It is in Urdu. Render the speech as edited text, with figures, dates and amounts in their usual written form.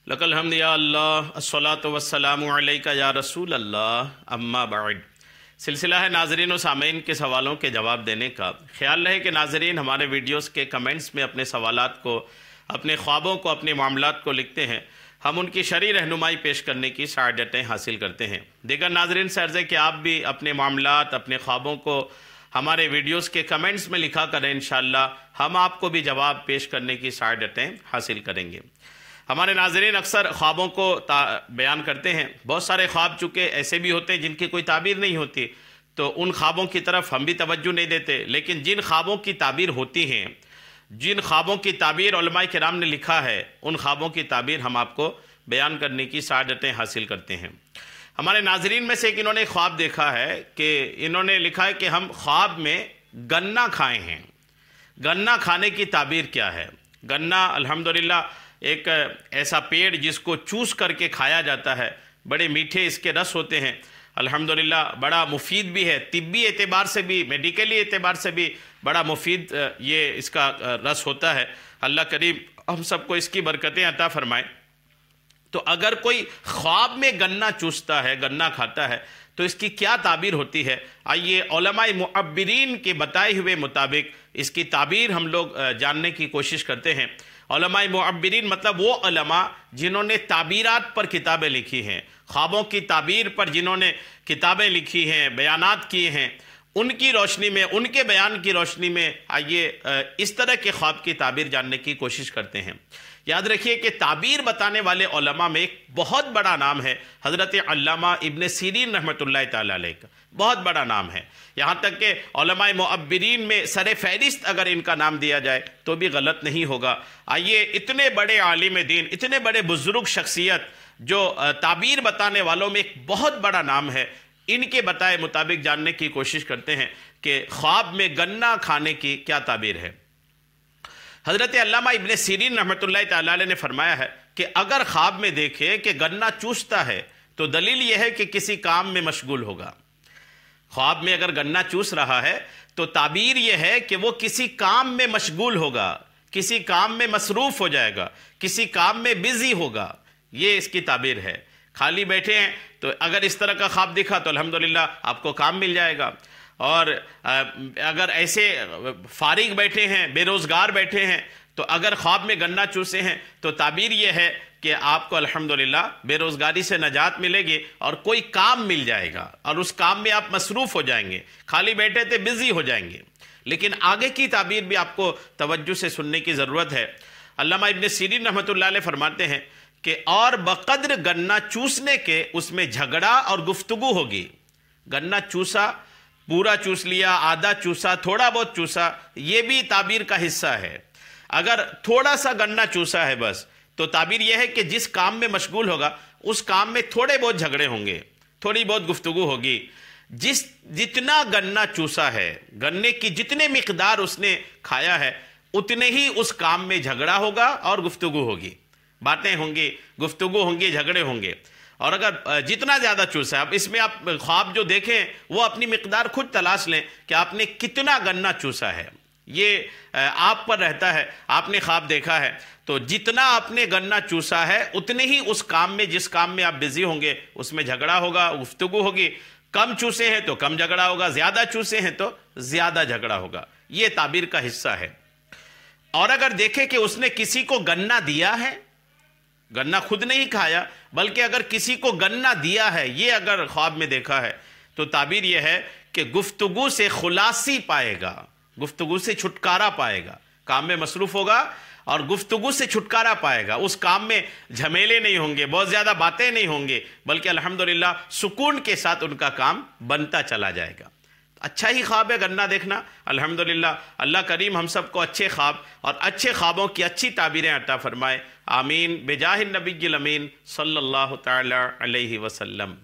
لک الحمد یا اللہ الصلاۃ والسلام علیک یا رسول اللہ اما بعد۔ سلسلہ ہے ناظرین و سامعین کے سوالوں کے جواب دینے کا۔ خیال رہے کہ ناظرین ہمارے ویڈیوز کے کمنٹس میں اپنے سوالات کو، اپنے خوابوں کو، اپنے معاملات کو لکھتے ہیں، ہم ان کی شرعی رہنمائی پیش کرنے کی سعادتیں حاصل کرتے ہیں۔ دیگر ناظرین سے عرض ہے کہ آپ بھی اپنے معاملات، اپنے خوابوں کو ہمارے ویڈیوز کے کمنٹس میں لکھا کریں، انشاءاللہ ہم آپ کو بھی جواب پیش کرنے کی سعادتیں حاصل کریں گے۔ ہمارے ناظرین اکثر خوابوں کو بیان کرتے ہیں۔ بہت سارے خواب چونکہ ایسے بھی ہوتے ہیں جن کی کوئی تعبیر نہیں ہوتی، تو ان خوابوں کی طرف ہم بھی توجہ نہیں دیتے، لیکن جن خوابوں کی تعبیر ہوتی ہیں، جن خوابوں کی تعبیر علماء کرام نے لکھا ہے، ان خوابوں کی تعبیر ہم آپ کو بیان کرنے کی سعادتیں حاصل کرتے ہیں۔ ہمارے ناظرین میں سے ایک انہوں نے خواب دیکھا ہے کہ انہوں نے لکھا ہے کہ ہم خواب میں گنا کھائے ہیں۔ گنا کھانے کی تعبیر کیا ہے؟ گنا الحمدللہ ایک ایسا پیڑ جس کو چوس کر کے کھایا جاتا ہے، بڑے میٹھے اس کے رس ہوتے ہیں، الحمدللہ بڑا مفید بھی ہے، طبی اعتبار سے بھی، میڈیکلی اعتبار سے بھی بڑا مفید یہ اس کا رس ہوتا ہے۔ اللہ کریم ہم سب کو اس کی برکتیں عطا فرمائے۔ تو اگر کوئی خواب میں گنا چوستا ہے، گنا کھاتا ہے، تو اس کی کیا تعبیر ہوتی ہے؟ آئیے علماء معبرین کے بتائے ہوئے مطابق اس کی تعبیر ہم لوگ جاننے کی کوشش کرتے ہیں۔ علماء معبرین مطلب وہ علماء جنہوں نے تعبیرات پر کتابیں لکھی ہیں، خوابوں کی تعبیر پر جنہوں نے کتابیں لکھی ہیں، بیانات کیے ہیں، ان کی روشنی میں، ان کے بیان کی روشنی میں آئیے اس طرح کے خواب کی تعبیر جاننے کی کوشش کرتے ہیں۔ یاد رکھیے کہ تعبیر بتانے والے علماء میں ایک بہت بڑا نام ہے حضرت علامہ ابن سیرین رحمۃ اللہ تعالیٰ علیہ کا، بہت بڑا نام ہے۔ یہاں تک کہ علماء معبرین میں سر فہرست اگر ان کا نام دیا جائے تو بھی غلط نہیں ہوگا۔ آئیے اتنے بڑے عالم دین، اتنے بڑے بزرگ شخصیت جو تعبیر بتانے والوں میں ایک بہت بڑا نام ہے، ان کے بتائے مطابق جاننے کی کوشش کرتے ہیں کہ خواب میں گنا کھانے کی کیا تعبیر ہے۔ حضرت علامہ ابن سیرین رحمۃ اللہ تعالیٰ علیہ نے فرمایا ہے کہ اگر خواب میں دیکھے کہ گنا چوستا ہے تو دلیل یہ ہے کہ کسی کام میں مشغول ہوگا۔ خواب میں اگر گنا چوس رہا ہے تو تعبیر یہ ہے کہ وہ کسی کام میں مشغول ہوگا، کسی کام میں مصروف ہو جائے گا، کسی کام میں بزی ہوگا، یہ اس کی تعبیر ہے۔ خالی بیٹھے ہیں تو اگر اس طرح کا خواب دکھا تو الحمدللہ آپ کو کام مل جائے گا، اور اگر ایسے فارغ بیٹھے ہیں، بے روزگار بیٹھے ہیں، تو اگر خواب میں گنا چوسے ہیں تو تعبیر یہ ہے کہ آپ کو الحمدللہ بے روزگاری سے نجات ملے گی اور کوئی کام مل جائے گا، اور اس کام میں آپ مصروف ہو جائیں گے، خالی بیٹھے تھے بزی ہو جائیں گے۔ لیکن آگے کی تعبیر بھی آپ کو توجہ سے سننے کی ضرورت ہے۔ علامہ ابن سیرین رحمۃ اللہ علیہ فرماتے ہیں کہ اور بقدر گنا چوسنے کے اس میں جھگڑا اور گفتگو ہوگی۔ گنا چوسا، پورا چوس لیا، آدھا چوسا، تھوڑا بہت چوسا، یہ بھی تعبیر کا حصہ ہے۔ اگر تھوڑا سا گنا چوسا ہے بس، تو تعبیر یہ ہے کہ جس کام میں مشغول ہوگا اس کام میں تھوڑے بہت جھگڑے ہوں گے، تھوڑی بہت گفتگو ہوگی۔ جتنا گنا چوسا ہے، گنے کی جتنے مقدار اس نے کھایا ہے، اتنے ہی اس کام میں جھگڑا ہوگا اور گفتگو ہوگی، باتیں ہوں گی، گفتگو ہوں گی، جھگڑے ہوں گے۔ اور اگر جتنا زیادہ چوسا ہے، اب اس میں آپ خواب جو دیکھیں وہ اپنی مقدار خود تلاش لیں کہ آپ نے کتنا گنا چوسا ہے، یہ آپ پر رہتا ہے۔ آپ نے خواب دیکھا ہے تو جتنا آپ نے گنا چوسا ہے اتنے ہی اس کام میں، جس کام میں آپ بزی ہوں گے، اس میں جھگڑا ہوگا، گفتگو ہوگی۔ کم چوسے ہیں تو کم جھگڑا ہوگا، زیادہ چوسے ہیں تو زیادہ جھگڑا ہوگا، یہ تعبیر کا حصہ ہے۔ اور اگر دیکھیں کہ اس نے کسی کو گنا دیا ہے، گنا خود نہیں کھایا بلکہ اگر کسی کو گنا دیا ہے، یہ اگر خواب میں دیکھا ہے، تو تعبیر یہ ہے کہ گفتگو سے خلاصی پائے گا، گفتگو سے چھٹکارا پائے گا، کام میں مصروف ہوگا اور گفتگو سے چھٹکارا پائے گا۔ اس کام میں جھمیلے نہیں ہوں گے، بہت زیادہ باتیں نہیں ہوں گے، بلکہ الحمدللہ سکون کے ساتھ ان کا کام بنتا چلا جائے گا۔ اچھا ہی خواب ہے گنا دیکھنا، الحمدللہ اللہ کریم ہم سب کو اچھے خواب اور اچھے خوابوں کی اچھی تعبیریں عطا فرمائے، آمین، بجاہ النبی الامین صلی اللہ تعالی علیہ وسلم۔